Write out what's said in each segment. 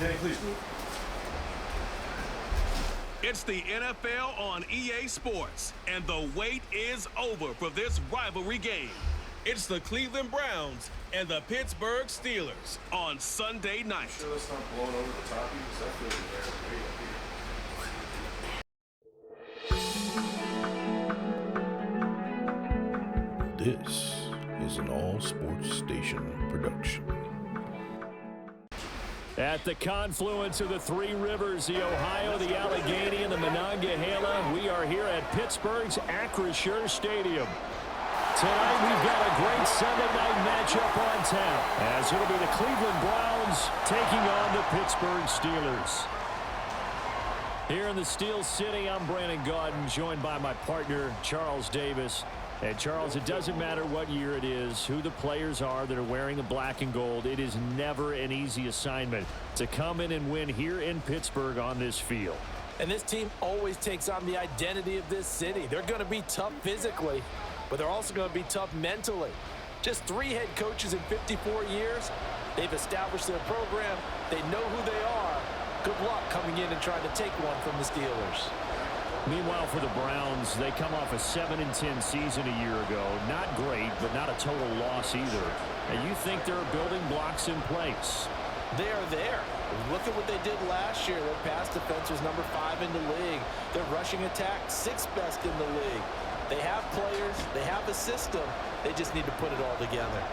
Danny, please move. It's the NFL on EA Sports, and the wait is over for this rivalry game. It's the Cleveland Browns and the Pittsburgh Steelers on Sunday night. Sure that's not blowing over the top of you, because that feels very up here. This is an all-sports station production. At the confluence of the three rivers, the Ohio, the Allegheny, and the Monongahela, we are here at Pittsburgh's Acrisure Stadium. Tonight, we've got a great Sunday night matchup on tap, as it'll be the Cleveland Browns taking on the Pittsburgh Steelers. Here in the Steel City, I'm Brandon Gaudin, joined by my partner, Charles Davis. And Charles, it doesn't matter what year it is, who the players are that are wearing the black and gold. It is never an easy assignment to come in and win here in Pittsburgh on this field. And this team always takes on the identity of this city. They're going to be tough physically, but they're also going to be tough mentally. Just 3 head coaches in 54 years. They've established their program. They know who they are. Good luck coming in and trying to take one from the Steelers. Meanwhile, for the Browns, they come off a 7-10 season a year ago. Not great, but not a total loss either. And you think there are building blocks in place? They are there. Look at what they did last year. Their pass defense was number 5 in the league. Their rushing attack, 6th best in the league. They have players. They have a system. They just need to put it all together.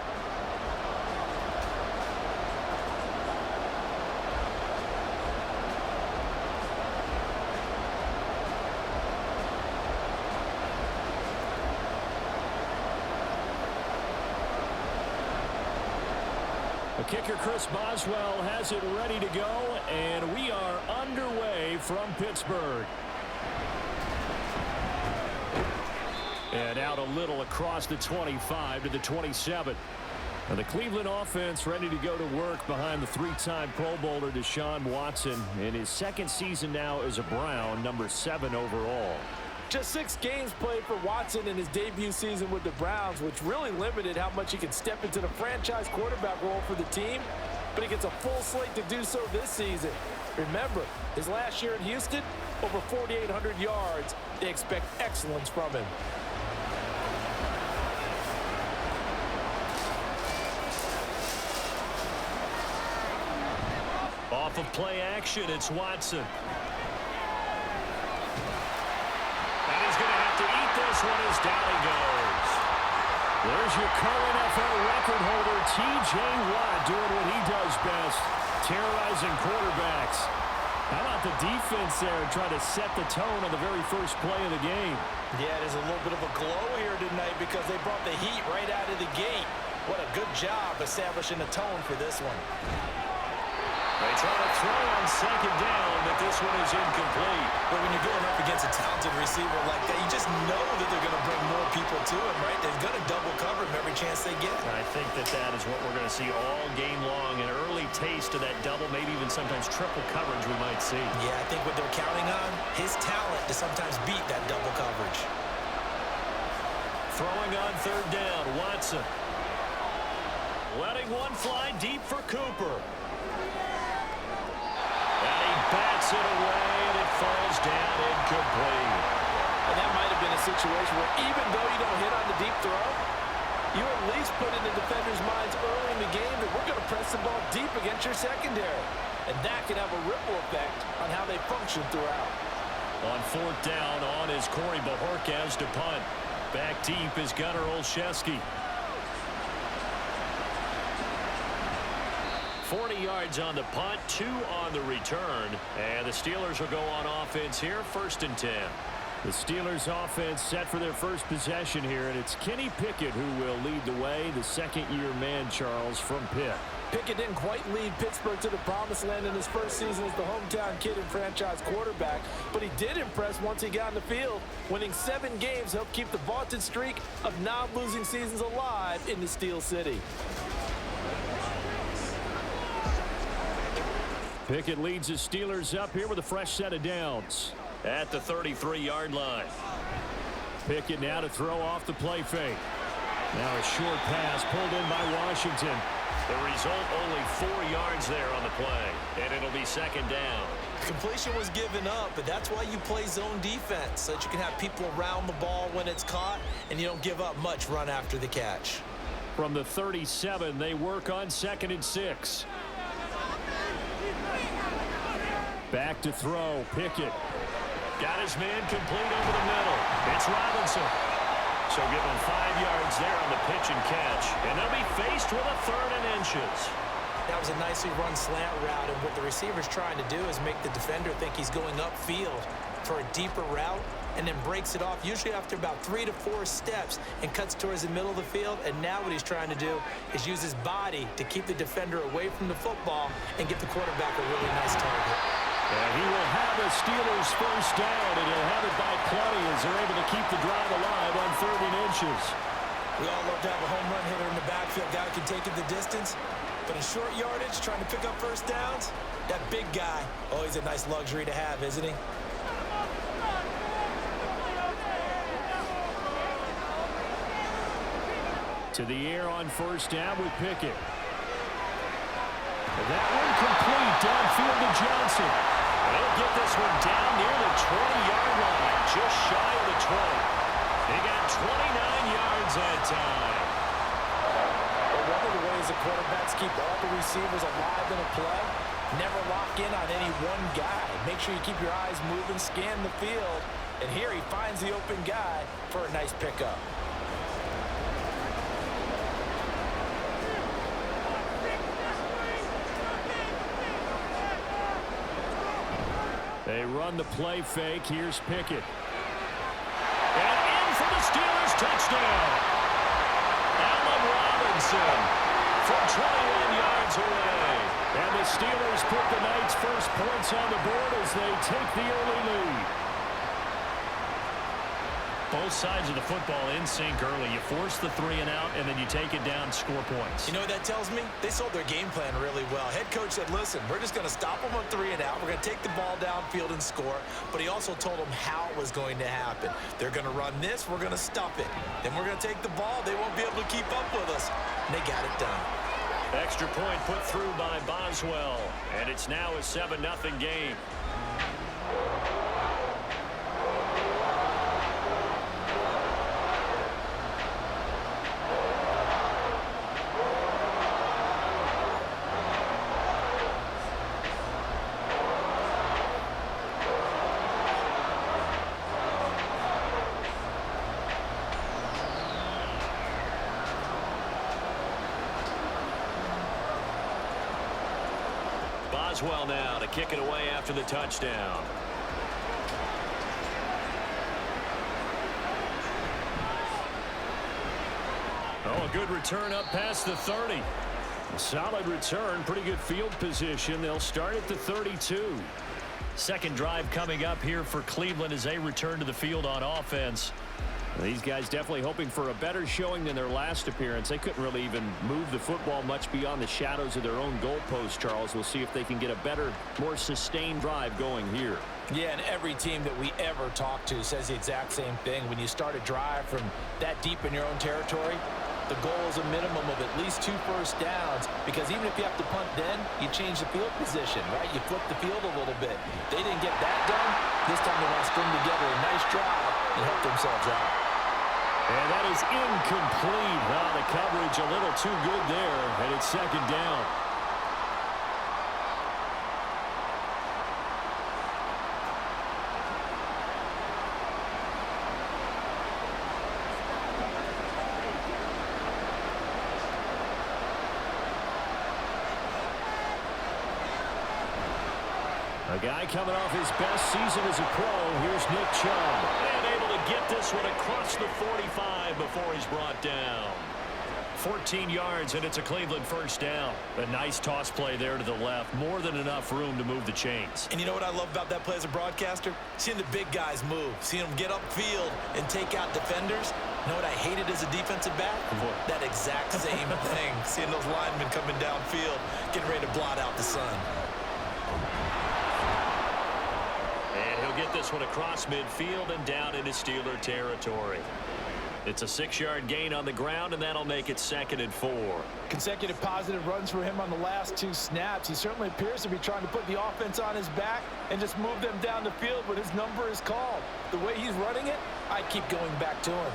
Kicker Chris Boswell has it ready to go, and we are underway from Pittsburgh. And out a little across the 25 to the 27. And the Cleveland offense ready to go to work behind the 3-time Pro Bowler Deshaun Watson in his 2nd season now as a Brown, number 7 overall. Just 6 games played for Watson in his debut season with the Browns, which really limited how much he could step into the franchise quarterback role for the team. But he gets a full slate to do so this season. Remember, his last year in Houston, over 4,800 yards. They expect excellence from him. Off of play action, it's Watson. This one is down he goes. There's your current NFL record holder, T.J. Watt, doing what he does best, terrorizing quarterbacks. How about the defense there trying to set the tone on the very first play of the game? Yeah, there's a little bit of a glow here tonight because they brought the heat right out of the gate. What a good job establishing a tone for this one. They try to throw on 2nd down, but this one is incomplete. But when you're going up against a talented receiver like that, you just know that they're going to bring more people to him, right? They're going to double cover him every chance they get. I think that is what we're going to see all game long. An early taste of that double, maybe even sometimes triple coverage we might see. Yeah, I think what they're counting on, his talent to sometimes beat that double coverage. Throwing on 3rd down, Watson. Letting one fly deep for Cooper. Bats it away, and it falls down incomplete. And that might have been a situation where even though you don't hit on the deep throw, you at least put in the defenders' minds early in the game that we're going to press the ball deep against your secondary. And that can have a ripple effect on how they function throughout. On 4th down, on is Corey Bajorquez to punt. Back deep is Gunnar Olszewski. 40 yards on the punt, 2 on the return. And the Steelers will go on offense here, 1st and 10. The Steelers offense set for their first possession here, and it's Kenny Pickett who will lead the way, the 2nd-year man, Charles, from Pitt. Pickett didn't quite lead Pittsburgh to the promised land in his first season as the hometown kid and franchise quarterback, but he did impress once he got in the field. Winning 7 games helped keep the vaunted streak of non-losing seasons alive in the Steel City. Pickett leads his Steelers up here with a fresh set of downs at the 33-yard line. Pickett now to throw off the play fake. Now a short pass pulled in by Washington. The result, only 4 yards there on the play, and it'll be second down. Completion was given up, but that's why you play zone defense, so that you can have people around the ball when it's caught, and you don't give up much run after the catch. From the 37, they work on 2nd and 6. Back to throw, Pickett. Got his man complete over the middle. It's Robinson. So give him 5 yards there on the pitch and catch. And they'll be faced with a 3rd and inches. That was a nicely run slant route, and what the receiver's trying to do is make the defender think he's going upfield for a deeper route, and then breaks it off, usually after about 3 to 4 steps, and cuts towards the middle of the field. And now what he's trying to do is use his body to keep the defender away from the football and get the quarterback a really nice target. And he will have a Steelers first down, and he'll have it by plenty as they're able to keep the drive alive on 3rd and inches. We all love to have a home run hitter in the backfield, guy who can take it the distance. But in short yardage, trying to pick up first downs, that big guy, always a nice luxury to have, isn't he? To the air on first down with Pickett. That one complete downfield to Johnson. They'll get this one down near the 20-yard line, just shy of the 20. They got 29 yards that time. Well, one of the ways the quarterbacks keep all the receivers alive in a play, never lock in on any one guy. Make sure you keep your eyes moving, scan the field, and here he finds the open guy for a nice pickup. They run the play fake. Here's Pickett. And in for the Steelers touchdown. Allen Robinson from 21 yards away. And the Steelers put the night's first points on the board as they take the early lead. Both sides of the football in sync early. You force the 3 and out, and then you take it down, score points. You know what that tells me? They sold their game plan really well. Head coach said, listen, we're just going to stop them on 3 and out. We're going to take the ball downfield and score. But he also told them how it was going to happen. They're going to run this. We're going to stop it. Then we're going to take the ball. They won't be able to keep up with us. And they got it done. Extra point put through by Boswell. And it's now a 7-0 game. Boswell now to kick it away after the touchdown. Oh, a good return up past the 30. A solid return, pretty good field position. They'll start at the 32. Second drive coming up here for Cleveland as they return to the field on offense. These guys definitely hoping for a better showing than their last appearance. They couldn't really even move the football much beyond the shadows of their own goalpost, Charles. We'll see if they can get a better, more sustained drive going here. Yeah, and every team that we ever talk to says the exact same thing. When you start a drive from that deep in your own territory, the goal is a minimum of at least 2 first downs, because even if you have to punt then, you change the field position, right? You flip the field a little bit. They didn't get that done. This time they want to string together a nice drive and help themselves out. And that is incomplete. The coverage a little too good there, and it's second down. A guy coming off his best season as a pro. Here's Nick Chubb. And able to get this one across the 45 before he's brought down. 14 yards, and it's a Cleveland first down. A nice toss play there to the left. More than enough room to move the chains. And you know what I love about that play as a broadcaster? Seeing the big guys move. Seeing them get upfield and take out defenders. You know what I hated as a defensive back? That exact same thing. Seeing those linemen coming downfield, getting ready to blot out the sun. And he'll get this one across midfield and down into Steeler territory. It's a 6-yard gain on the ground, and that'll make it 2nd and 4. Consecutive positive runs for him on the last 2 snaps. He certainly appears to be trying to put the offense on his back and just move them down the field when his number is called. The way he's running it, I keep going back to him.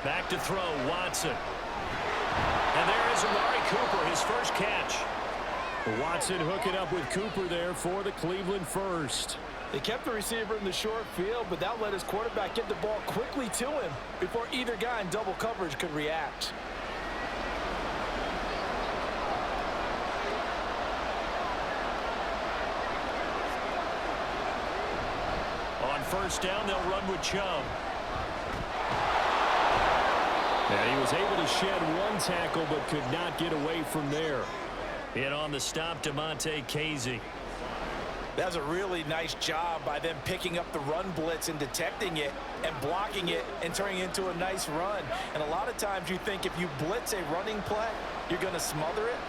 Back to throw, Watson. And there is Amari Cooper, his first catch. Watson hooking up with Cooper there for the Cleveland first. They kept the receiver in the short field, but that let his quarterback get the ball quickly to him before either guy in double coverage could react. On first down, they'll run with Chubb. And he was able to shed 1 tackle, but could not get away from there. In on the stop, Demonte Casey. That's a really nice job by them picking up the run blitz and detecting it and blocking it and turning it into a nice run. And a lot of times you think if you blitz a running play, you're going to smother it.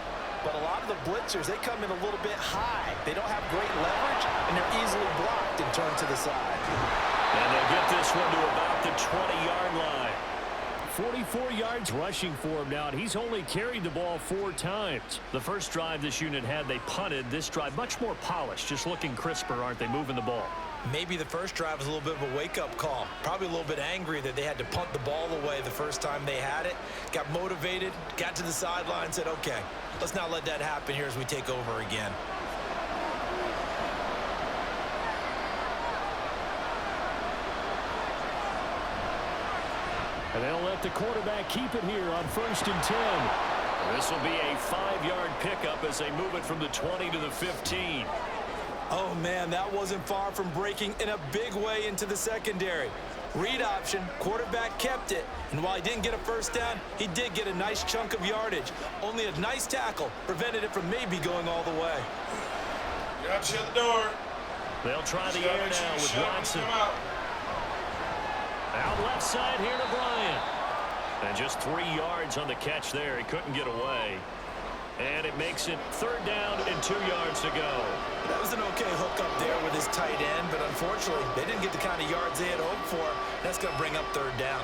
But a lot of the blitzers, they come in a little bit high. They don't have great leverage, and they're easily blocked and turned to the side. And they'll get this one to about the 20-yard line. 44 yards rushing for him now, and he's only carried the ball 4 times. The first drive this unit had, they punted. This drive, much more polished, just looking crisper, aren't they, moving the ball? Maybe the first drive was a little bit of a wake-up call. Probably a little bit angry that they had to punt the ball away the first time they had it. Got motivated, got to the sideline, said, okay, let's not let that happen here as we take over again. And they'll let the quarterback keep it here on 1st and 10. This will be a 5-yard pickup as they move it from the 20 to the 15. Oh, man, that wasn't far from breaking in a big way into the secondary. Read option, quarterback kept it, and while he didn't get a first down, he did get a nice chunk of yardage. Only a nice tackle prevented it from maybe going all the way. You gotta shut the door. They'll try the air now with Watson. Out left side here to Bryant. And just 3 yards on the catch there. He couldn't get away. And it makes it 3rd down and 2 yards to go. That was an okay hook up there with his tight end, but unfortunately, they didn't get the kind of yards they had hoped for. That's going to bring up 3rd down.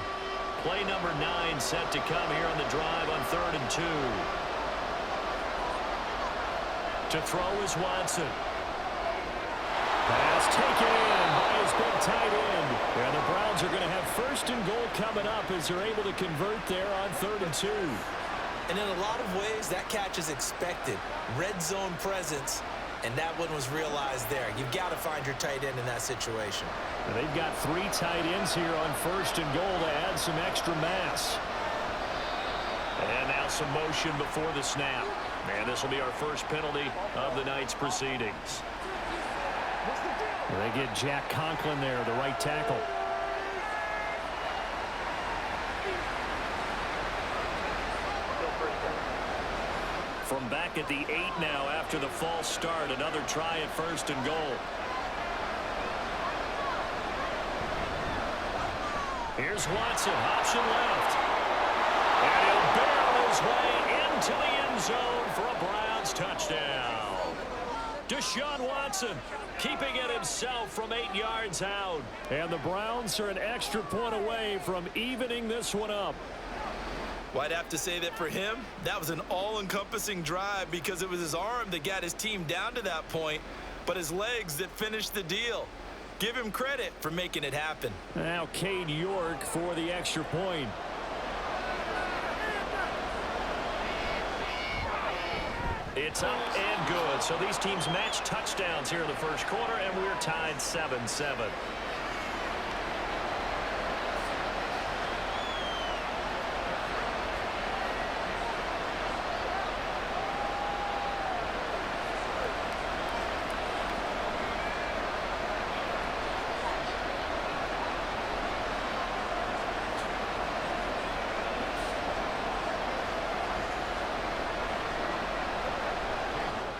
Play number 9 set to come here on the drive on 3rd and 2. To throw is Watson. Pass taken in by his big tight end. And the Browns are going to have 1st and goal coming up as they're able to convert there on 3rd and 2. And in a lot of ways, that catch is expected. Red zone presence, and that one was realized there. You've got to find your tight end in that situation. And they've got 3 tight ends here on 1st and goal to add some extra mass. And now some motion before the snap. And this will be our first penalty of the night's proceedings. They get Jack Conklin there, the right tackle. From back at the 8 now after the false start, another try at 1st and goal. Here's Watson, option left. And he'll barrel his way into the end zone for a Browns touchdown. Deshaun Watson keeping it himself from 8 yards out. And the Browns are an extra point away from evening this one up. Well, I'd have to say that for him, that was an all-encompassing drive because it was his arm that got his team down to that point, but his legs that finished the deal. Give him credit for making it happen. Now Cade York for the extra point. It's up and good. So these teams match touchdowns here in the first quarter, and we're tied 7-7.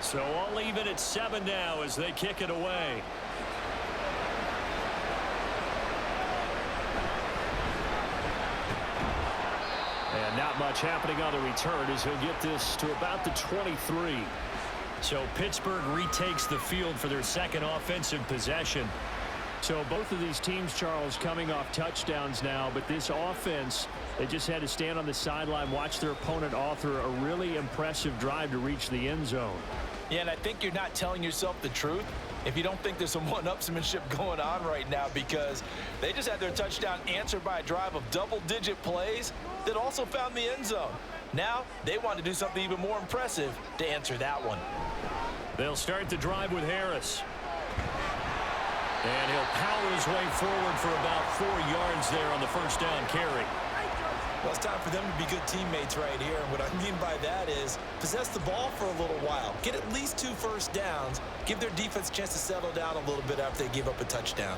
So all even at 7 now as they kick it away. And not much happening on the return as he'll get this to about the 23. So Pittsburgh retakes the field for their second offensive possession. So both of these teams, Charles, coming off touchdowns now, but this offense, they just had to stand on the sideline, watch their opponent author a really impressive drive to reach the end zone. Yeah, and I think you're not telling yourself the truth if you don't think there's some one-upsmanship going on right now, because they just had their touchdown answered by a drive of double-digit plays that also found the end zone. Now they want to do something even more impressive to answer that one. They'll start the drive with Harris. And he'll power his way forward for about 4 yards there on the first down carry. Well, it's time for them to be good teammates right here. And what I mean by that is possess the ball for a little while. Get at least 2 first downs. Give their defense a chance to settle down a little bit after they give up a touchdown.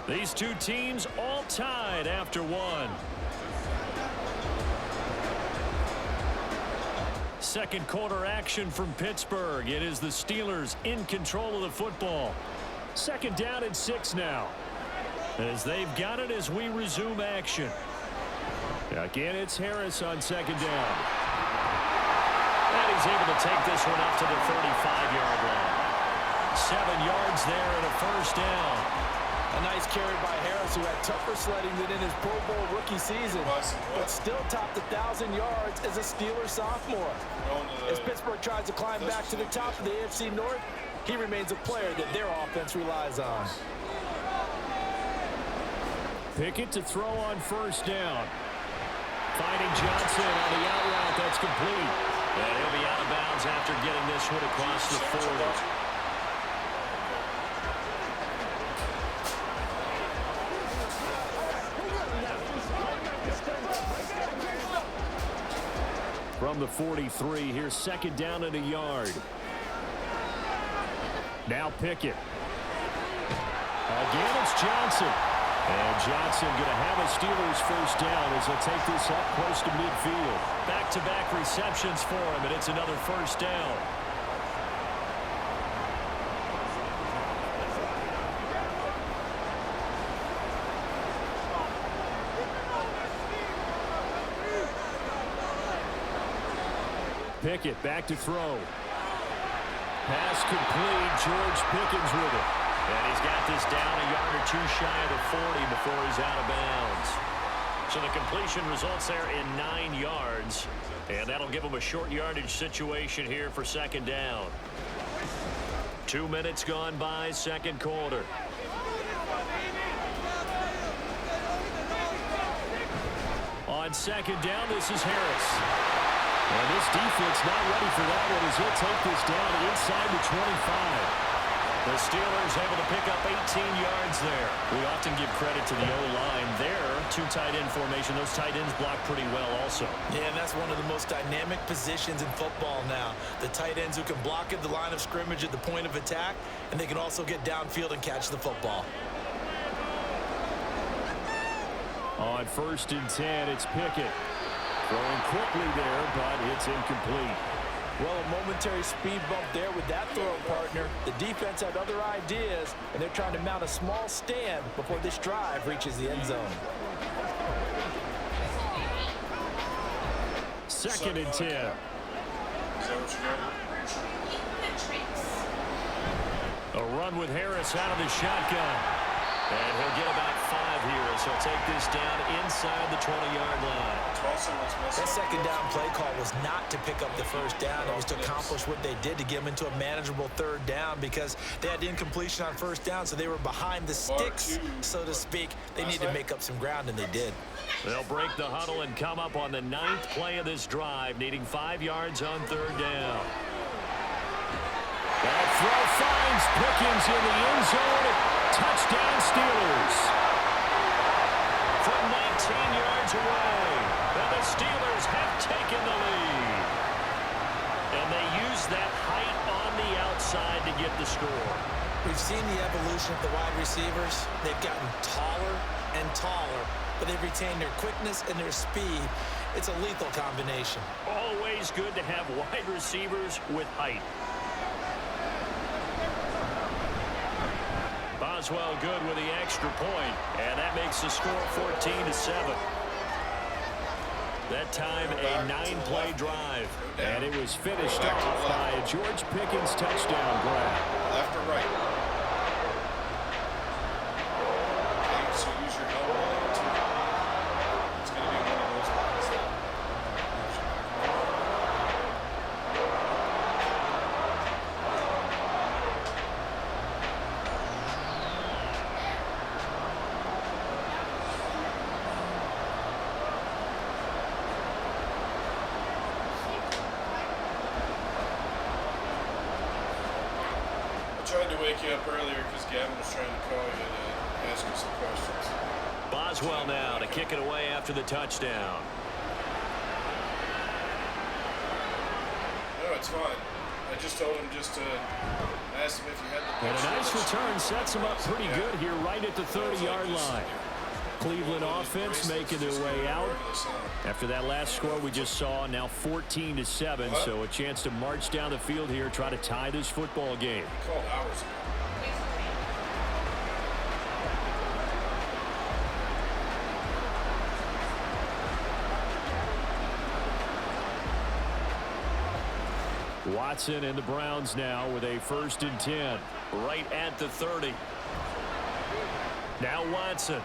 These two teams all tied after one. Second quarter action from Pittsburgh. It is the Steelers in control of the football. Second down and 6 now, as they've got it as we resume action. Again, it's Harris on second down. And he's able to take this one up to the 35-yard line. 7 yards there and a first down. A nice carry by Harris, who had tougher sledding than in his Pro Bowl rookie season, but still topped 1,000 yards as a Steelers sophomore. As Pittsburgh tries to climb back to the top of the AFC North, he remains a player that their offense relies on. Pickett to throw on first down. Finding Johnson on the out route. That's complete. And he'll be out of bounds after getting this one across the 40. From the 43, here's second down and a yard. Now Pickett. Again, it's Johnson. And Johnson going to have a Steelers first down as he'll take this up close to midfield. Back-to-back receptions for him, and it's another first down. Pickett back to throw. Pass complete. George Pickens with it. And he's got this down a yard or 2 shy of the 40 before he's out of bounds. So the completion results there in 9 yards. And that'll give him a short yardage situation here for second down. 2 minutes gone by, second quarter. On second down, this is Harris. And this defense not ready for that one as he'll take this down inside the 25. The Steelers able to pick up 18 yards there. We often give credit to the O-line there. 2 tight end formation. Those tight ends block pretty well also. Yeah, and that's one of the most dynamic positions in football now. The tight ends who can block at the line of scrimmage at the point of attack, and they can also get downfield and catch the football. On first and 10, it's Pickett. Throwing quickly there, but it's incomplete. Well, a momentary speed bump there with that throw partner. The defense had other ideas, and they're trying to mount a small stand before this drive reaches the end zone. Second and 10. A run with Harris out of the shotgun. And he'll get about 5 here, so he'll take this down inside the 20-yard line. That second down play call was not to pick up the first down. It was to accomplish what they did to get them into a manageable third down because they had incompletion on first down, so they were behind the sticks, so to speak. They needed to make up some ground, and they did. They'll break the huddle and come up on the 9th play of this drive, needing 5 yards on third down. That throw finds Pickens in the end zone. Touchdown Steelers. From 19 yards away, the Steelers have taken the lead. And they use that height on the outside to get the score. We've seen the evolution of the wide receivers. They've gotten taller and taller, but they've retained their quickness and their speed. It's a lethal combination. Always good to have wide receivers with height. Boswell good with the extra point, and that makes the score 14-7. That time a 9-play drive. And it was finished off by a George Pickens touchdown grab. Left or right? Okay, so use your elbow too. It's going to be one of those ones that moves you back. I tried to wake you up earlier because Gavin was trying to call you to ask you some questions. Boswell now to kick it away after the touchdown. No, it's fine. I just told him just to ask him if you had the And a picture. nice return sets them up pretty good here right at the 30-yard line. Cleveland offense making their way out. After that last score we just saw, now 14-7, so a chance to march down the field here, try to tie this football game. Called hours ago. Watson and the Browns now with a 1st and 10. Right at the 30. Now Watson.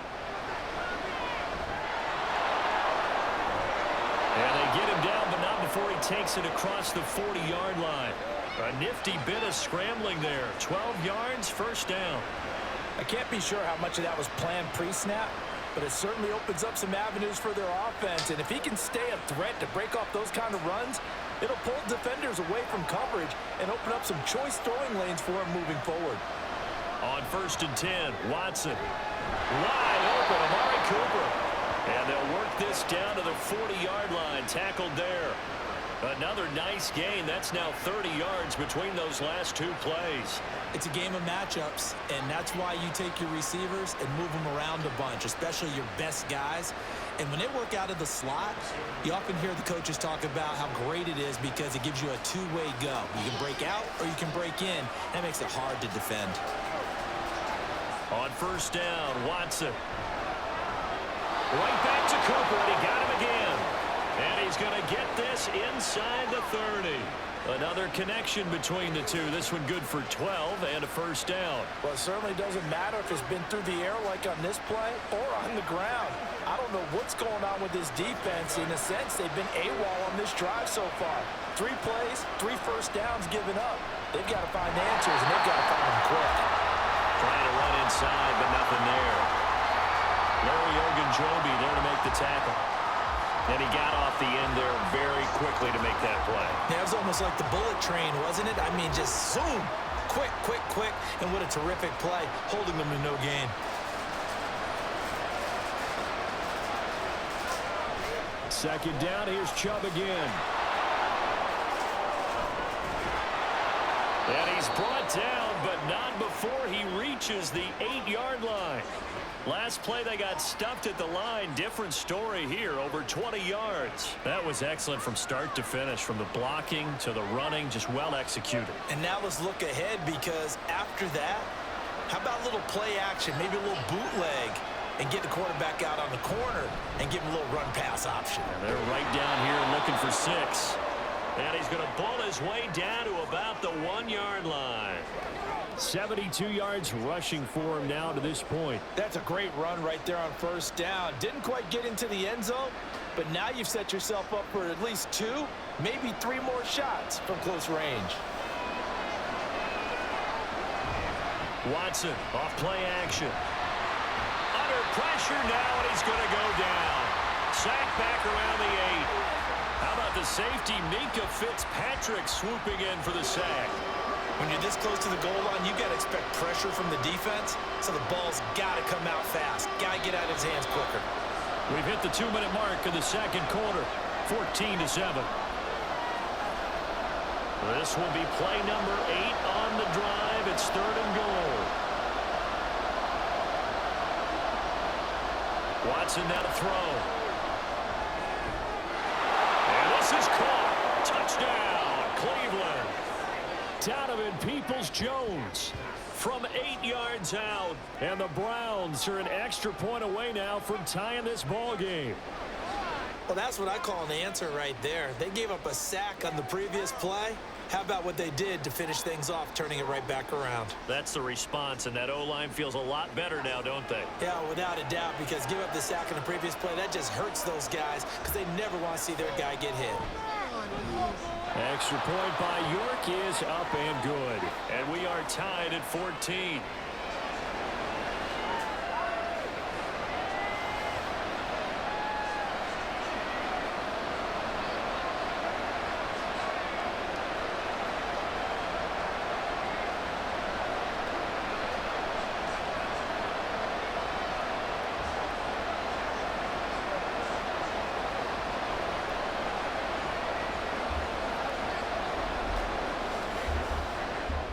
And they get him down, but not before he takes it across the 40-yard line. A nifty bit of scrambling there. 12 yards, 1st down. I can't be sure how much of that was planned pre-snap, but it certainly opens up some avenues for their offense. And if he can stay a threat to break off those kind of runs, it'll pull defenders away from coverage and open up some choice throwing lanes for him moving forward. On 1st and 10, Watson. Wide open, Amari Cooper. And they'll work this down to the 40-yard line, tackled there. Another nice gain. That's now 30 yards between those last 2 plays. It's a game of matchups, and that's why you take your receivers and move them around a bunch, especially your best guys. And when they work out of the slot, you often hear the coaches talk about how great it is because it gives you a two-way go. You can break out or you can break in. That makes it hard to defend. On 1st down, Watson. Right back to Cooper, and he got him again. And he's going to get this inside the 30. Another connection between the two. This one good for 12 and a 1st down. Well, it certainly doesn't matter if it's been through the air like on this play or on the ground. I don't know what's going on with this defense. In a sense, they've been AWOL on this drive so far. 3 plays, 3 1st downs given up. They've got to find answers, and they've got to find them quick. Trying to run inside, but nothing there. Larry Ogunjobi there to make the tackle. And he got off the end there very quickly to make that play. Yeah, it was almost like the bullet train, wasn't it? I mean, just zoom. Quick, quick, quick. And what a terrific play, holding them to no gain. Second down, here's Chubb again. And he's brought down, but not before he reaches the 8-yard line. Last play, they got stuffed at the line. Different story here, over 20 yards. That was excellent from start to finish, from the blocking to the running, just well executed. And now let's look ahead, because after that, how about a little play action, maybe a little bootleg, and get the quarterback out on the corner and give him a little run-pass option. And they're right down here looking for 6. And he's going to bull his way down to about the 1-yard line. 72 yards rushing for him now to this point. That's a great run right there on 1st down. Didn't quite get into the end zone, but now you've set yourself up for at least 2, maybe 3 more shots from close range. Watson off play action. Under pressure now, and he's going to go down. Sack back around the 8. How about the safety, Minka Fitzpatrick, swooping in for the sack. When you're this close to the goal line, you got to expect pressure from the defense, so the ball's got to come out fast. Got to get out of his hands quicker. We've hit the 2-minute mark of the second quarter, 14-7. This will be play number 8 on the drive. It's 3rd and goal. Watson now to throw. And this is caught. Touchdown, Cleveland. Donovan Peoples-Jones from 8 yards out. And the Browns are an extra point away now from tying this ball game. Well, that's what I call an answer right there. They gave up a sack on the previous play. How about what they did to finish things off, turning it right back around? That's the response, and that O-line feels a lot better now, don't they? Yeah, without a doubt, because give up the sack on the previous play, that just hurts those guys because they never want to see their guy get hit. Extra point by York is up and good. And we are tied at 14.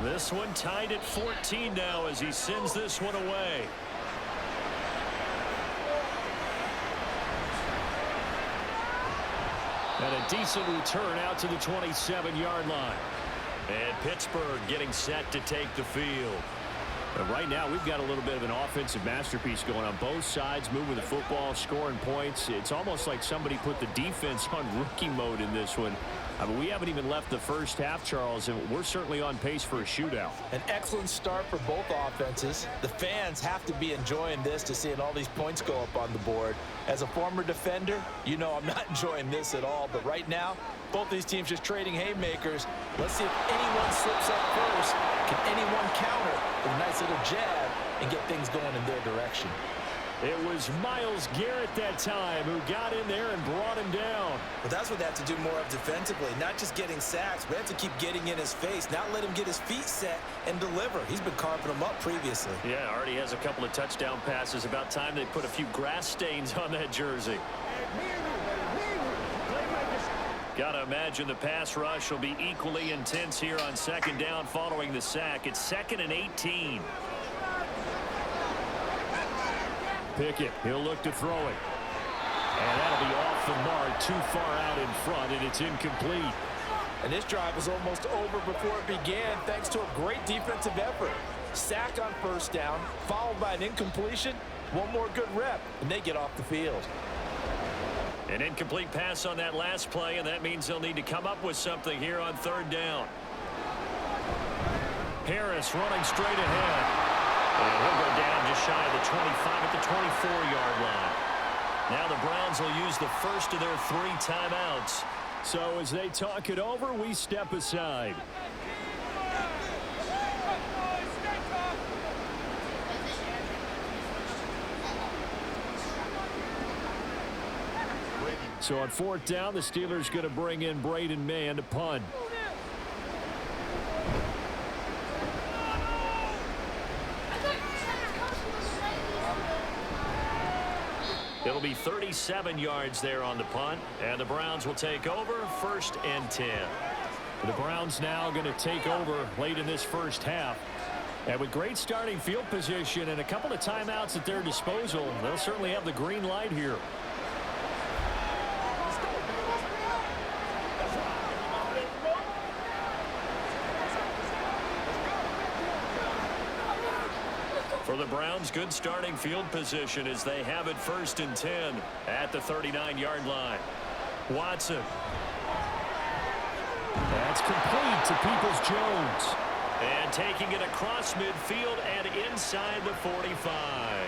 This one tied at 14 now as he sends this one away. And a decent return out to the 27-yard line. And Pittsburgh getting set to take the field. But right now, we've got a little bit of an offensive masterpiece going on both sides, moving the football, scoring points. It's almost like somebody put the defense on rookie mode in this one. I mean, we haven't even left the first half, Charles, and we're certainly on pace for a shootout. An excellent start for both offenses. The fans have to be enjoying this to seeing all these points go up on the board. As a former defender, you know I'm not enjoying this at all. But right now, both these teams just trading haymakers. Let's see if anyone slips up first. Can anyone counter with a nice little jab and get things going in their direction? It was Myles Garrett that time who got in there and brought him down. Well, that's what they have to do more of defensively. Not just getting sacks, but they have to keep getting in his face. Not let him get his feet set and deliver. He's been carving them up previously. Yeah, already has a couple of touchdown passes. About time they put a few grass stains on that jersey. Got to imagine the pass rush will be equally intense here on second down following the sack. It's 2nd and 18. Pickett, he'll look to throw it. And that'll be off the mark, too far out in front, and it's incomplete. And this drive was almost over before it began thanks to a great defensive effort. Sack on first down, followed by an incompletion. One more good rep, and they get off the field. An incomplete pass on that last play, and that means they'll need to come up with something here on third down. Harris running straight ahead. And he'll go down just shy of the 25 at the 24-yard line. Now the Browns will use the first of their 3 timeouts. So as they talk it over, we step aside. So on 4th down, the Steelers going to bring in Braden Mann to punt. It'll be 37 yards there on the punt, and the Browns will take over 1st and 10. The Browns now going to take over late in this first half. And with great starting field position and a couple of timeouts at their disposal, they'll certainly have the green light here. For the Browns, good starting field position as they have it 1st and 10 at the 39-yard line. Watson. That's complete to Peoples-Jones. And taking it across midfield and inside the 45.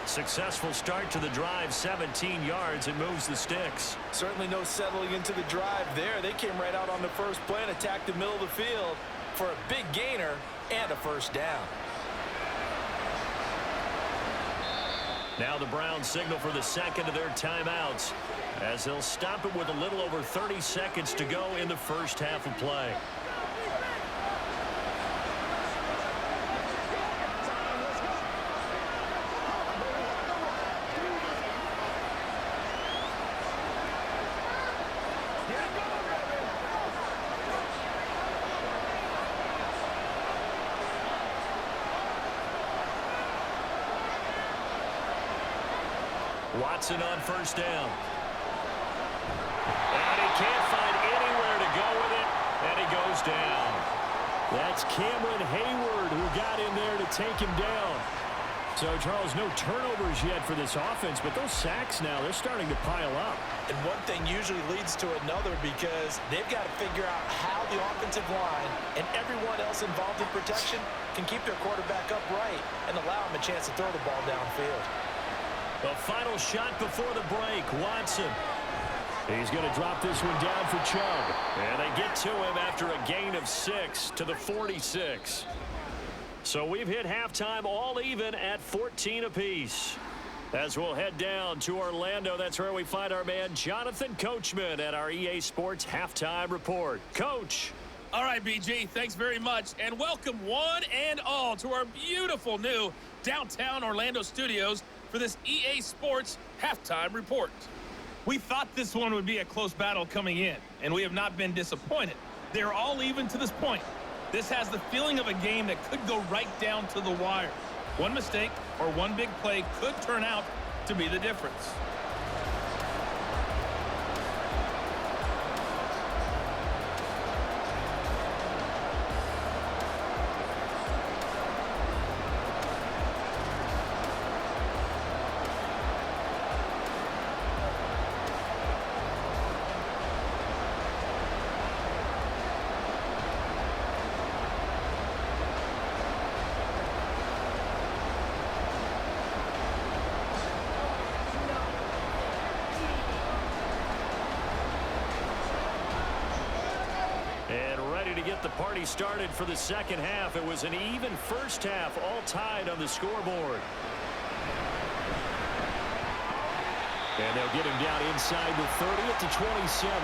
Successful start to the drive, 17 yards, and moves the sticks. Certainly no settling into the drive there. They came right out on the first play and attacked the middle of the field for a big gainer and a first down. Now the Browns signal for the second of their timeouts as they'll stop it with a little over 30 seconds to go in the first half of play. Watson on first down. And he can't find anywhere to go with it, and he goes down. That's Cameron Hayward who got in there to take him down. So, Charles, no turnovers yet for this offense, but those sacks now, they're starting to pile up. And one thing usually leads to another because they've got to figure out how the offensive line and everyone else involved in protection can keep their quarterback upright and allow him a chance to throw the ball downfield. The final shot before the break, Watson. He's going to drop this one down for Chubb. And they get to him after a gain of 6 to the 46. So we've hit halftime all even at 14 apiece. As we'll head down to Orlando, that's where we find our man Jonathan Coachman at our EA Sports Halftime Report. Coach. All right, BG, thanks very much. And welcome one and all to our beautiful new downtown Orlando studios for this EA Sports Halftime Report. We thought this one would be a close battle coming in, and we have not been disappointed. They're all even to this point. This has the feeling of a game that could go right down to the wire. One mistake or one big play could turn out to be the difference. The party started for the second half. It was an even first half, all tied on the scoreboard. And they'll get him down inside the 30 at the 27.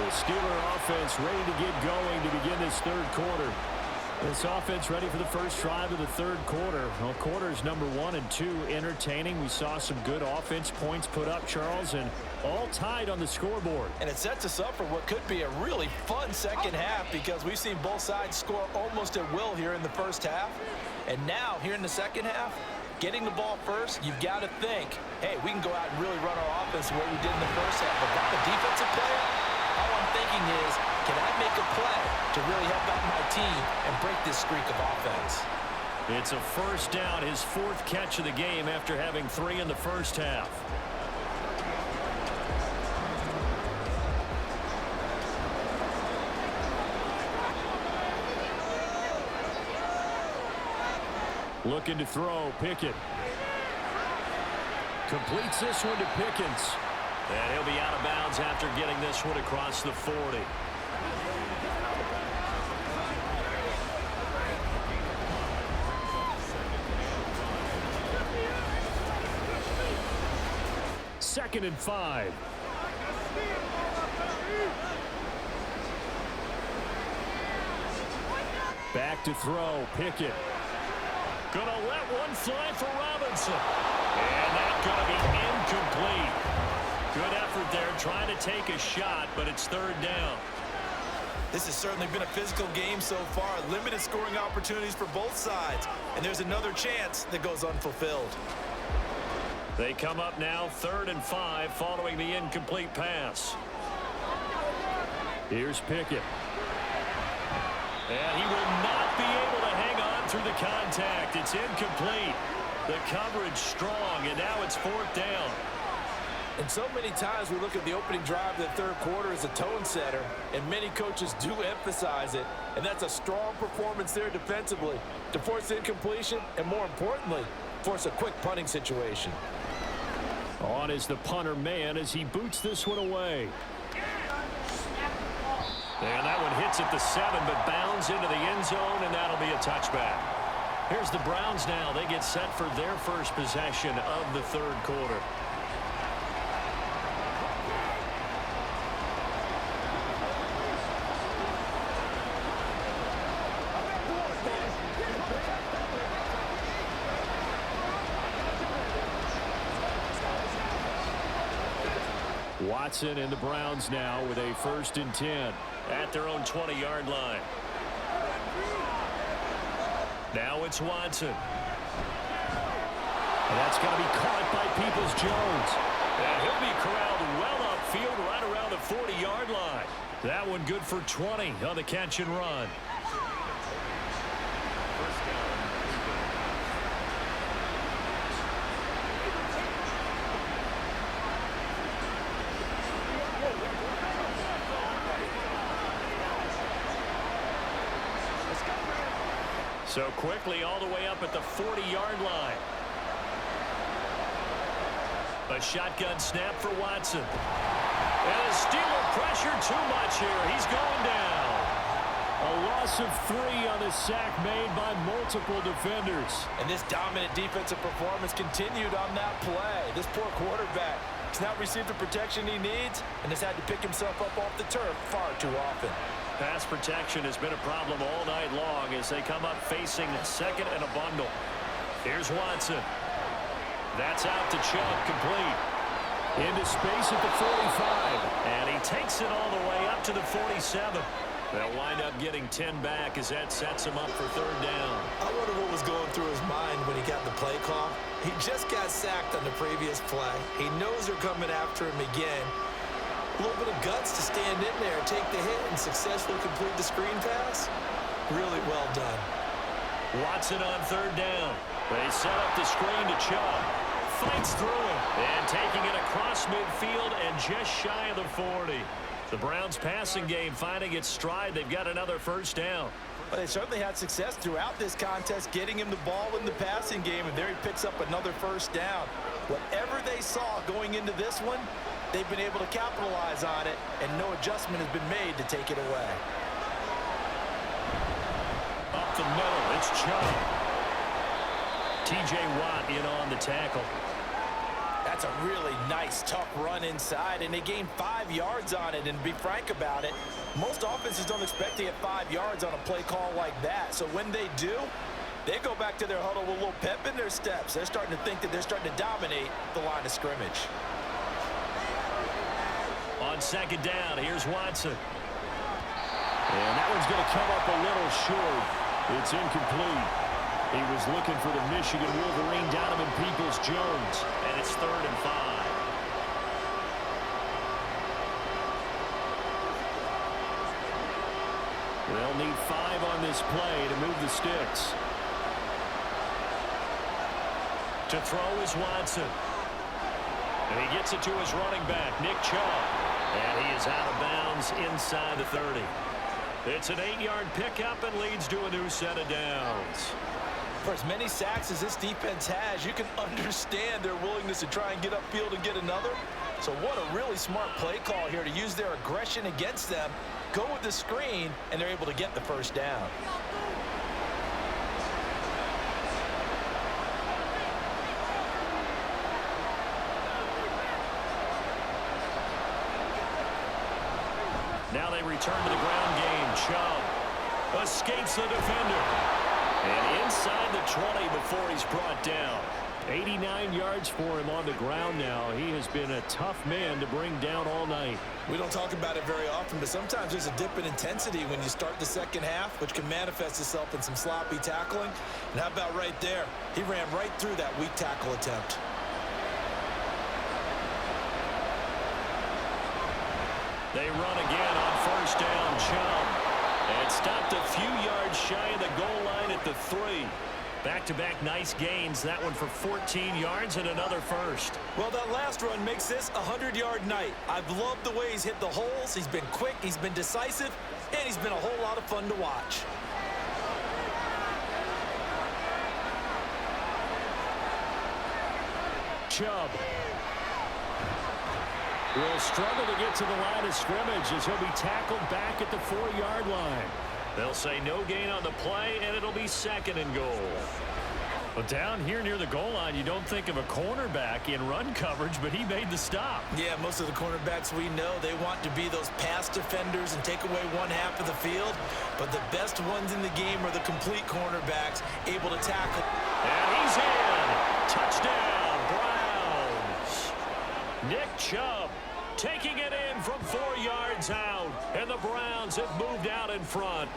The Steeler offense ready to get going to begin this third quarter. This offense ready for the first drive of the third quarter. Well, quarters number 1 and 2 entertaining. We saw some good offense points put up, Charles, and all tied on the scoreboard. And it sets us up for what could be a really fun second half because we've seen both sides score almost at will here in the first half. And now, here in the second half, getting the ball first, you've got to think, hey, we can go out and really run our offense the way we did in the first half. But I'm a defensive player. All I'm thinking is, can I make a play to really help out my team and break this streak of offense? It's a first down, his 4th catch of the game after having 3 in the first half. Looking to throw, Pickett. Completes this one to Pickens. And he'll be out of bounds after getting this one across the 40. Second and 5. Back to throw, Pickett. Gonna let one fly for Robinson. And that's gonna be incomplete. Good effort there, trying to take a shot, but it's third down. This has certainly been a physical game so far. Limited scoring opportunities for both sides. And there's another chance that goes unfulfilled. They come up now, 3rd and 5, following the incomplete pass. Here's Pickett. And he will not be able to hang on through the contact. It's incomplete. The coverage strong, and now it's 4th down. And so many times we look at the opening drive of the third quarter as a tone setter, and many coaches do emphasize it, and that's a strong performance there defensively to force incompletion and, more importantly, force a quick punting situation. On is the punter man as he boots this one away. And that one hits at the 7, but bounds into the end zone, and that'll be a touchback. Here's the Browns now. They get set for their first possession of the third quarter. Watson and the Browns now with a 1st and 10 at their own 20-yard line. Now it's Watson. And that's going to be caught by Peoples-Jones. And he'll be corralled well upfield right around the 40-yard line. That one good for 20 on the catch and run. So quickly all the way up at the 40-yard line. A shotgun snap for Watson. And a Steeler pressure too much here. He's going down. A loss of 3 on the sack made by multiple defenders. And this dominant defensive performance continued on that play. This poor quarterback has not received the protection he needs and has had to pick himself up off the turf far too often. Pass protection has been a problem all night long as they come up facing second and a bundle. Here's Watson. That's out to Chubb, complete. Into space at the 45. And he takes it all the way up to the 47. They'll wind up getting 10 back as that sets him up for third down. I wonder what was going through his mind when he got the play call. He just got sacked on the previous play. He knows they're coming after him again. A little bit of guts to stand in there, take the hit, and successfully complete the screen pass. Really well done. Watson on third down. They set up the screen to Chubb. Fights through it. And taking it across midfield and just shy of the 40. The Browns passing game finding its stride. They've got another first down. Well, they certainly had success throughout this contest, getting him the ball in the passing game, and there he picks up another first down. Whatever they saw going into this one, they've been able to capitalize on it, and no adjustment has been made to take it away. Up the middle, it's Chubb. T.J. Watt in on the tackle. That's a really nice, tough run inside, and they gained 5 yards on it. And to be frank about it, most offenses don't expect to get 5 yards on a play call like that. So when they do, they go back to their huddle with a little pep in their steps. They're starting to think that they're starting to dominate the line of scrimmage. On second down, here's Watson. And that one's going to come up a little short. It's incomplete. He was looking for the Michigan Wolverine, Donovan Peoples-Jones, and it's 3rd and 5. They'll need 5 on this play to move the sticks. To throw is Watson. And he gets it to his running back, Nick Chubb. And he is out of bounds inside the 30. It's an 8-yard pickup and leads to a new set of downs. For as many sacks as this defense has, you can understand their willingness to try and get upfield and get another. So what a really smart play call here to use their aggression against them, go with the screen, and they're able to get the first down. Now they return to the ground game. Chubb escapes the defender. And inside the 20 before he's brought down. 89 yards for him on the ground now. He has been a tough man to bring down all night. We don't talk about it very often, but sometimes there's a dip in intensity when you start the second half, which can manifest itself in some sloppy tackling. And how about right there? He ran right through that weak tackle attempt. They run again on first down. Chubb. And stopped a few yards shy of the goal line at the 3. Back-to-back nice gains. That one for 14 yards and another first. Well, that last run makes this a 100-yard night. I've loved the way he's hit the holes. He's been quick, he's been decisive, and he's been a whole lot of fun to watch. Chubb will struggle to get to the line of scrimmage as he'll be tackled back at the 4-yard line. They'll say no gain on the play, and it'll be 2nd and goal. But down here near the goal line, you don't think of a cornerback in run coverage, but he made the stop. Yeah, most of the cornerbacks we know, they want to be those pass defenders and take away one half of the field. But the best ones in the game are the complete cornerbacks, able to tackle. And he's in. Touchdown, Browns. Nick Chubb taking it in from 4 yards out, and the Browns have moved out in front.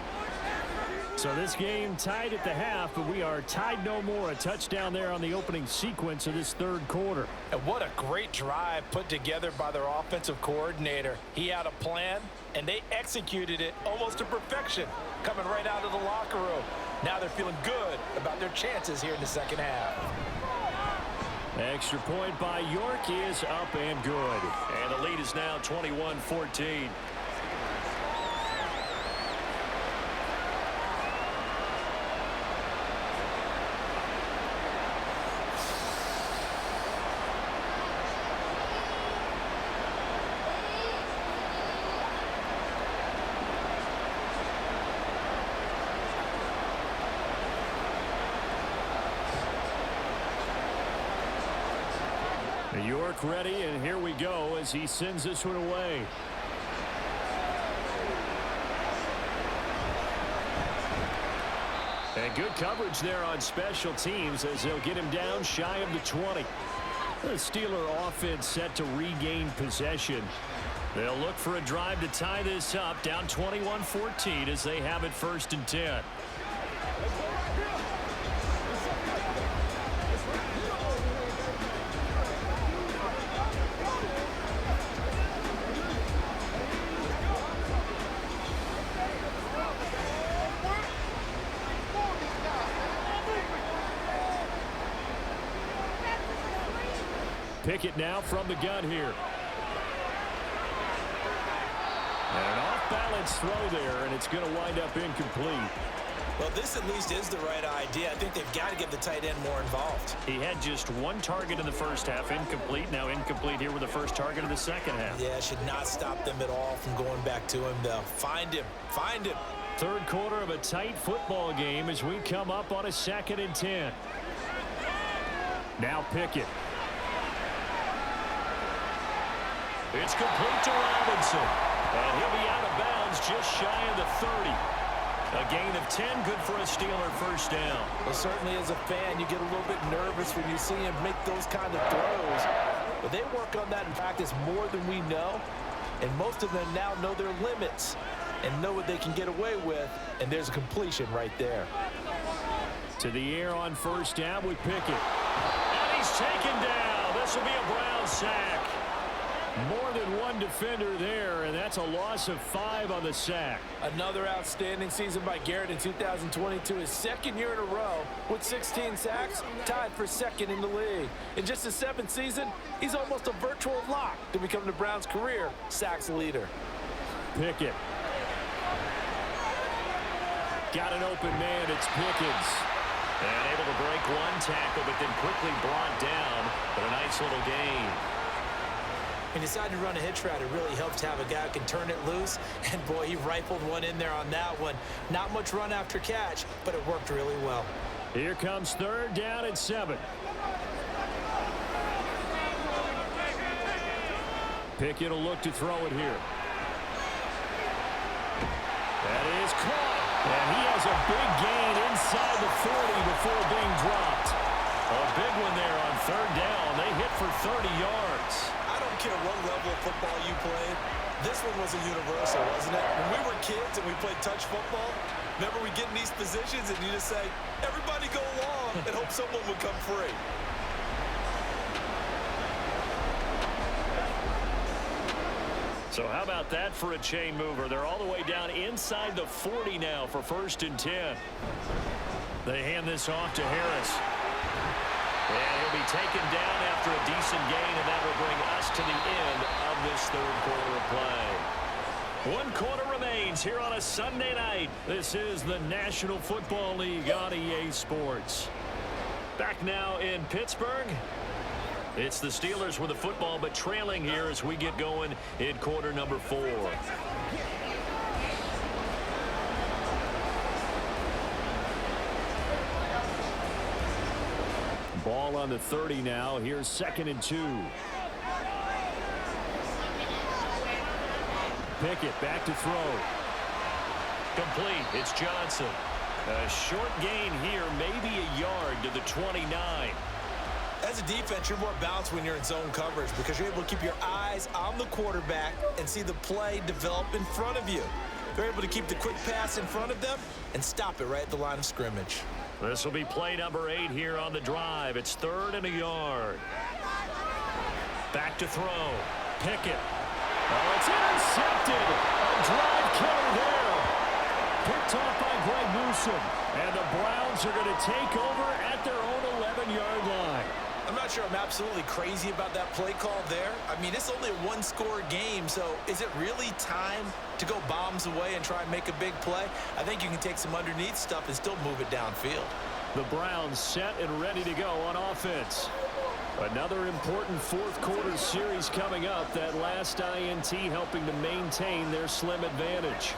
So this game tied at the half, but we are tied no more. A touchdown there on the opening sequence of this 3rd quarter. And what a great drive put together by their offensive coordinator. He had a plan, and they executed it almost to perfection, coming right out of the locker room. Now they're feeling good about their chances here in the second half. Extra point by York is up and good. And the lead is now 21-14. York ready, and here we go as he sends this one away. And good coverage there on special teams as they'll get him down shy of the 20. The Steeler offense set to regain possession. They'll look for a drive to tie this up, down 21-14 as they have it 1st and 10. Pickett now from the gun here. And an off-balance throw there, and it's going to wind up incomplete. Well, this at least is the right idea. I think they've got to get the tight end more involved. He had just one target in the first half, incomplete. Now incomplete here with the first target of the second half. Yeah, should not stop them at all from going back to him, though. Find him. Find him. Third quarter of a tight football game as we come up on a 2nd and 10. Now Pickett. It's complete to Robinson. And he'll be out of bounds just shy of the 30. A gain of 10, good for a Steeler first down. Well, certainly as a fan, you get a little bit nervous when you see him make those kind of throws. But they work on that in practice more than we know. And most of them now know their limits and know what they can get away with. And there's a completion right there. To the air on first down with Pickett. And he's taken down. This will be a Brown sack. More than one defender there, and that's a loss of 5 on the sack. Another outstanding season by Garrett in 2022. His 2nd year in a row with 16 sacks, tied for 2nd in the league. In just his 7th season, he's almost a virtual lock to become the Browns' career sacks leader. Pickett. Got an open man, it's Pickens. And able to break one tackle, but then quickly brought down. But a nice little gain. He decided to run a hitch route. It really helps to have a guy who can turn it loose. And, boy, he rifled one in there on that one. Not much run after catch, but it worked really well. Here comes 3rd down and 7. Pickett will look to throw it here. That is caught. And he has a big gain inside the 40 before being dropped. A big one there on 3rd down. They hit for 30 yards. I don't care what level of football you played. This one was a universal, wasn't it? When we were kids and we played touch football, remember we get in these positions and you just say, everybody go along and hope someone would come free. So how about that for a chain mover? They're all the way down inside the 40 now for 1st and 10. They hand this off to Harris. And he'll be taken down after a decent gain, and that will bring us to the end of this 3rd quarter of play. 1 quarter remains here on a Sunday night. This is the National Football League on EA Sports. Back now in Pittsburgh. It's the Steelers with the football, but trailing here as we get going in quarter number 4. Ball on the 30 now. Here's 2nd and 2. Pickett back to throw. Complete. It's Johnson. A short gain here, maybe a yard to the 29. As a defense, you're more balanced when you're in zone coverage because you're able to keep your eyes on the quarterback and see the play develop in front of you. They're able to keep the quick pass in front of them and stop it right at the line of scrimmage. This will be play number 8 here on the drive. It's 3rd and a yard. Back to throw. Pickett. Oh, it's intercepted. A drive killer there. Picked off by Greg Newsom. And the Browns are going to take over at their own 11-yard line. I'm not sure I'm absolutely crazy about that play call there. I mean, it's only a 1-score game, so is it really time to go bombs away and try and make a big play? I think you can take some underneath stuff and still move it downfield. The Browns set and ready to go on offense. Another important 4th quarter series coming up. That last INT helping to maintain their slim advantage.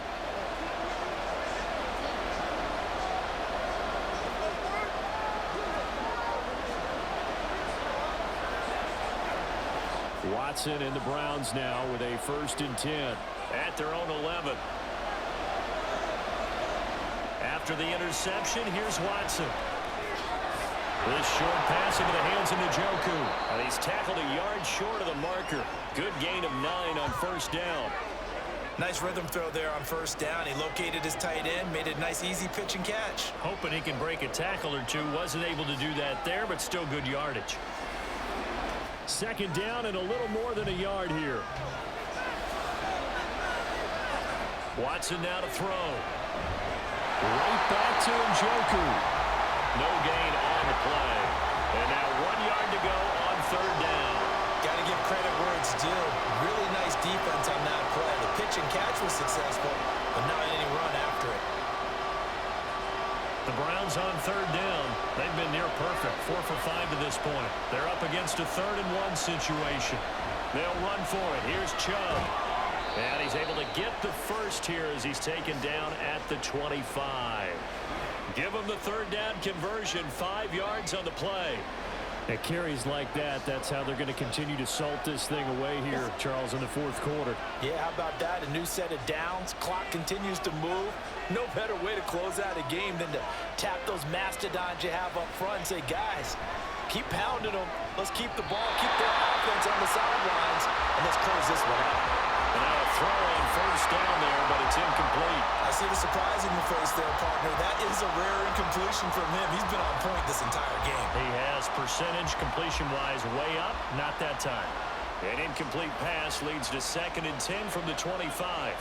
Watson and the Browns now with a 1st and 10 at their own 11. After the interception, here's Watson. This short pass into the hands of Njoku. And he's tackled a yard short of the marker. Good gain of 9 on 1st down. Nice rhythm throw there on 1st down. He located his tight end, made a nice easy pitch and catch. Hoping he can break a tackle or two. Wasn't able to do that there, but still good yardage. 2nd down and a little more than a yard here. Watson now to throw. Right back to Njoku. No gain on the play. And now 1 yard to go on 3rd down. Got to give credit where it's due. Really nice defense on that play. The pitch and catch was successful, but not any run after it. The Browns on 3rd down. They've been near perfect. 4 for 5 to this point. They're up against a 3rd and 1 situation. They'll run for it. Here's Chubb. And he's able to get the first here as he's taken down at the 25. Give him the 3rd down conversion. 5 yards on the play. At carries like that, that's how they're going to continue to salt this thing away here, Charles, in the 4th quarter. Yeah, how about that? A new set of downs. Clock continues to move. No better way to close out a game than to tap those mastodons you have up front and say, guys, keep pounding them. Let's keep the ball, keep their offense on the sidelines, and let's close this one out. And now a throw on 1st down there, but it's incomplete. I see the surprise in your face there, partner. That is a rare incompletion from him. He's been on point this entire game. He has percentage completion-wise way up. Not that time. An incomplete pass leads to 2nd and 10 from the 25.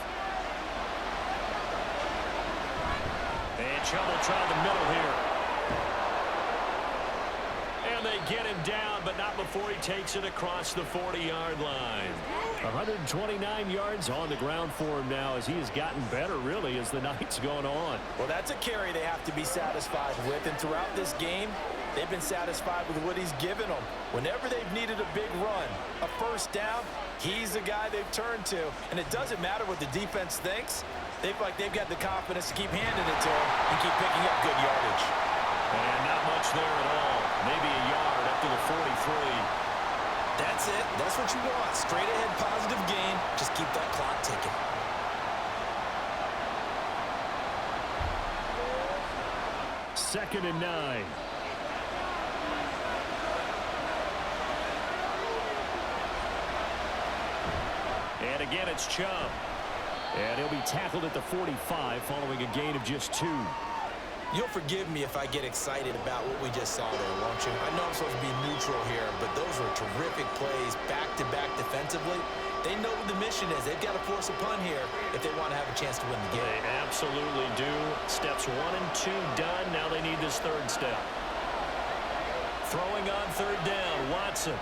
And Chubb will try the middle here. And they get him down, but not before he takes it across the 40-yard line. 129 yards on the ground for him now as he has gotten better, really, as the night's gone on. Well, that's a carry they have to be satisfied with, and throughout this game, they've been satisfied with what he's given them. Whenever they've needed a big run, a 1st down, he's the guy they've turned to. And it doesn't matter what the defense thinks. They feel like they've got the confidence to keep handing it to him and keep picking up good yardage. And not much there at all. Maybe a yard up to the 43. That's it. That's what you want. Straight ahead positive gain. Just keep that clock ticking. Second and 9. And again, it's Chubb. And he'll be tackled at the 45 following a gain of just 2. You'll forgive me if I get excited about what we just saw there, won't you? I know I'm supposed to be neutral here, but those were terrific plays back-to-back defensively. They know what the mission is. They've got to force a punt here if they want to have a chance to win the game. They absolutely do. Steps 1 and 2 done. Now they need this 3rd step. Throwing on 3rd down, Watson.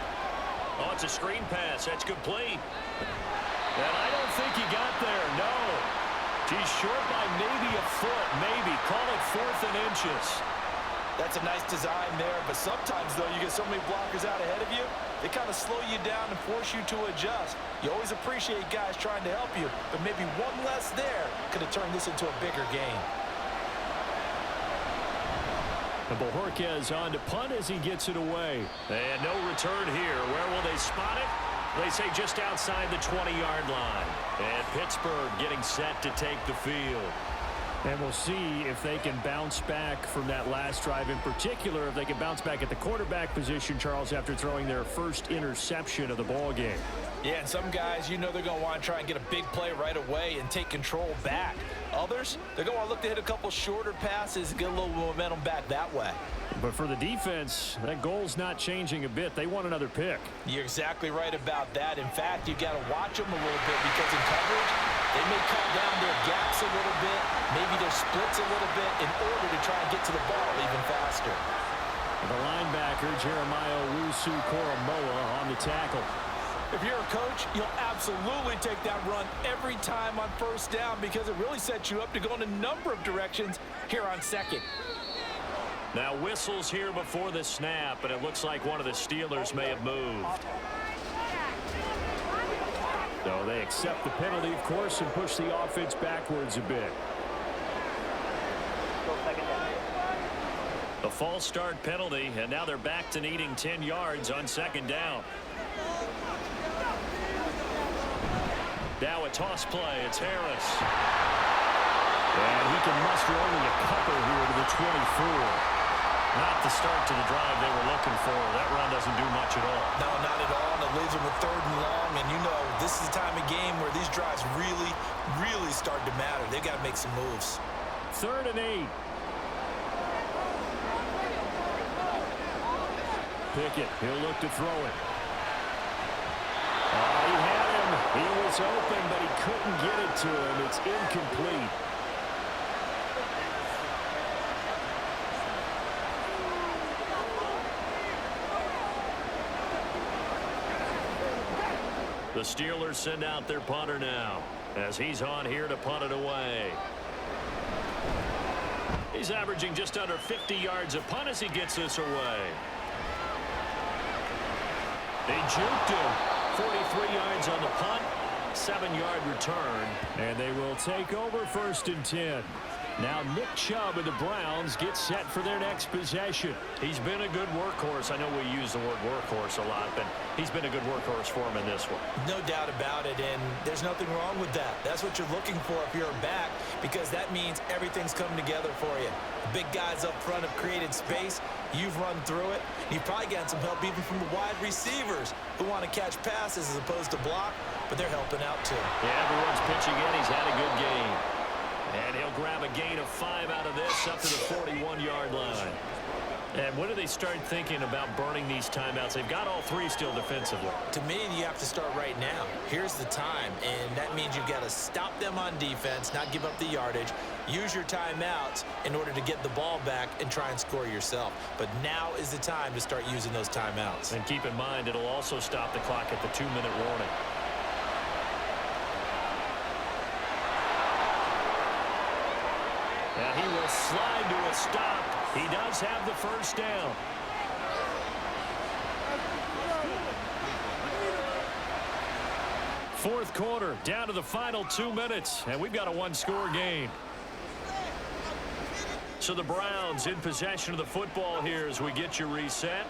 Oh, it's a screen pass. That's complete. And I don't think he got there, no. He's short by maybe a foot, maybe. Call it 4th and inches. That's a nice design there, but sometimes, though, you get so many blockers out ahead of you, they kind of slow you down and force you to adjust. You always appreciate guys trying to help you, but maybe one less there could have turned this into a bigger game. And Bojorquez on to punt as he gets it away. And no return here. Where will they spot it? They say just outside the 20-yard line. And Pittsburgh getting set to take the field. And we'll see if they can bounce back from that last drive in particular, if they can bounce back at the quarterback position, Charles, after throwing their first interception of the ball game. Yeah, and some guys, you know they're going to want to try and get a big play right away and take control back. Others, they're going to want to look to hit a couple shorter passes and get a little momentum back that way. But for the defense, that goal's not changing a bit. They want another pick. You're exactly right about that. In fact, you got to watch them a little bit because in coverage, they may cut down their gaps a little bit, maybe their splits a little bit in order to try and get to the ball even faster. The linebacker, Jeremiah Owusu-Koramoah, on the tackle. If you're a coach, you'll absolutely take that run every time on 1st down because it really sets you up to go in a number of directions here on 2nd. Now whistles here before the snap, and it looks like one of the Steelers may have moved. So they accept the penalty, of course, and push the offense backwards a bit. A false start penalty, and now they're back to needing 10 yards on 2nd down. Now a toss play. It's Harris. And he can muster only a couple here to the 24. Not the start to the drive they were looking for. That run doesn't do much at all. No, not at all, and it leaves them with 3rd and long. And you know, this is the time of game where these drives really, really start to matter. They've got to make some moves. 3rd and 8. Pickett, he'll look to throw it. He had him. He was open, but he couldn't get it to him. It's incomplete. The Steelers send out their punter now as he's on here to punt it away. He's averaging just under 50 yards a punt as he gets this away. They juked him. 43 yards on the punt, 7-yard return, and they will take over 1st and 10. Now Nick Chubb of the Browns gets set for their next possession. He's been a good workhorse. I know we use the word workhorse a lot, but he's been a good workhorse for him in this one. No doubt about it, and there's nothing wrong with that. That's what you're looking for if you're a back, because that means everything's coming together for you. The big guys up front have created space. You've run through it. You've probably gotten some help even from the wide receivers who want to catch passes as opposed to block, but they're helping out too. Yeah, everyone's pitching in. He's had a good game. And he'll grab a gain of 5 out of this up to the 41-yard line. And when do they start thinking about burning these timeouts? They've got all 3 still defensively. To me, you have to start right now. Here's the time, and that means you've got to stop them on defense, not give up the yardage, use your timeouts in order to get the ball back and try and score yourself. But now is the time to start using those timeouts. And keep in mind, it'll also stop the clock at the 2-minute warning. And he will slide to a stop. He does have the 1st down. Fourth quarter, down to the final 2 minutes, and we've got a 1-score game. So the Browns in possession of the football here as we get you reset.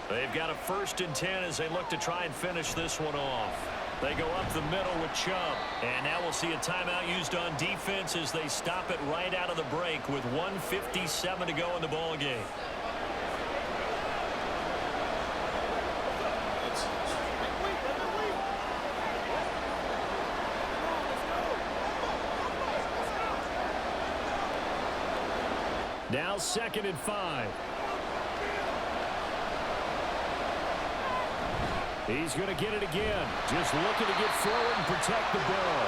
They've got a 1st and 10 as they look to try and finish this one off. They go up the middle with Chubb. And now we'll see a timeout used on defense as they stop it right out of the break with 1:57 to go in the ball game. Now 2nd and 5. He's going to get it again. Just looking to get forward and protect the ball.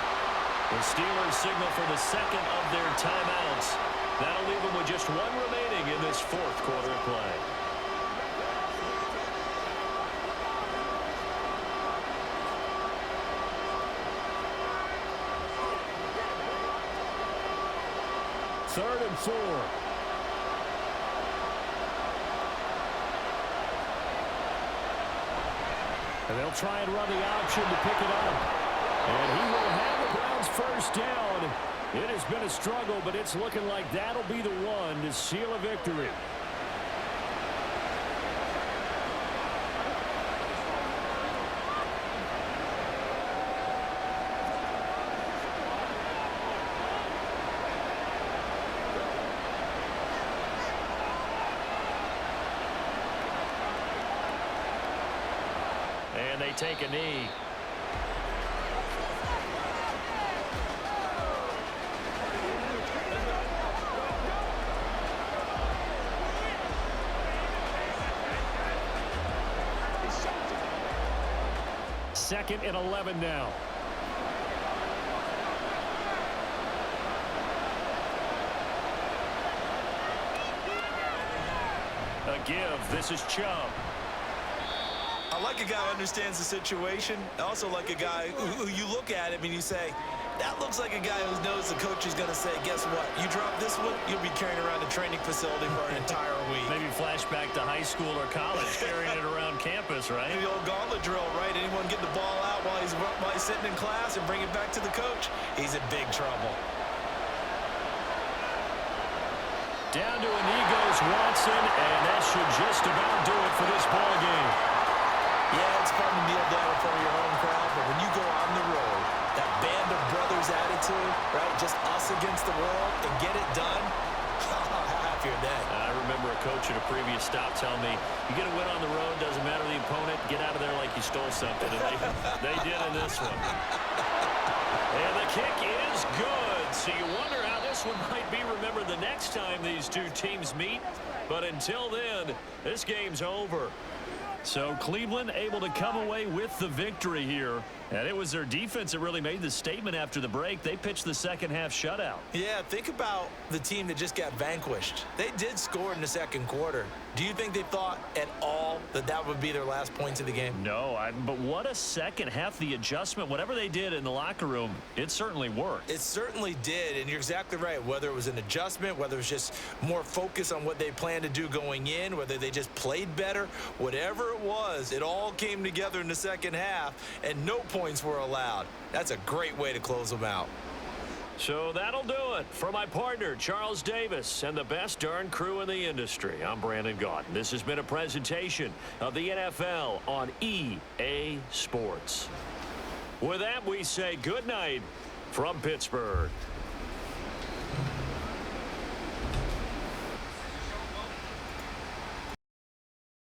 The Steelers signal for the 2nd of their timeouts. That'll leave them with just 1 remaining in this 4th quarter of play. Third and 4. And they'll try and run the option to pick it up. And he will have the Browns 1st down. It has been a struggle, but it's looking like that'll be the one to seal a victory. And they take a knee. Second and 11 now. A give. This is Chubb. I like a guy who understands the situation. I also like a guy who you look at him and you say, that looks like a guy who knows the coach is going to say, guess what? You drop this one, you'll be carrying around a training facility for an entire week. Maybe flashback to high school or college, carrying it around campus, right? The old gauntlet drill, right? Anyone get the ball out while he's sitting in class and bring it back to the coach? He's in big trouble. Down to a knee goes Watson, and that should just about do it for this ball game. Yeah, it's fun to kneel down in front of your home crowd, but when you go on the road, That band of brothers attitude, right? Just us against the world and get it done. How happy are they? I remember a coach at a previous stop telling me, you get a win on the road, doesn't matter the opponent, get out of there like you stole something. And they did in this one. And the kick is good. So you wonder how this one might be remembered the next time these two teams meet. But until then, this game's over. So Cleveland able to come away with the victory here. And it was their defense that really made the statement after the break. They pitched the second half shutout. Yeah, think about the team that just got vanquished. They did score in the second quarter. Do you think they thought at all that that would be their last points of the game? No, but what a second half. The adjustment, whatever they did in the locker room, it certainly worked. It certainly did, and you're exactly right. Whether it was an adjustment, whether it was just more focus on what they planned to do going in, whether they just played better, whatever it was, it all came together in the second half, and no points were allowed. That's a great way to close them out. So that'll do it. For my partner, Charles Davis, and the best darn crew in the industry, I'm Brandon Gaudin. This has been a presentation of the NFL on EA Sports. With that, we say good night from Pittsburgh.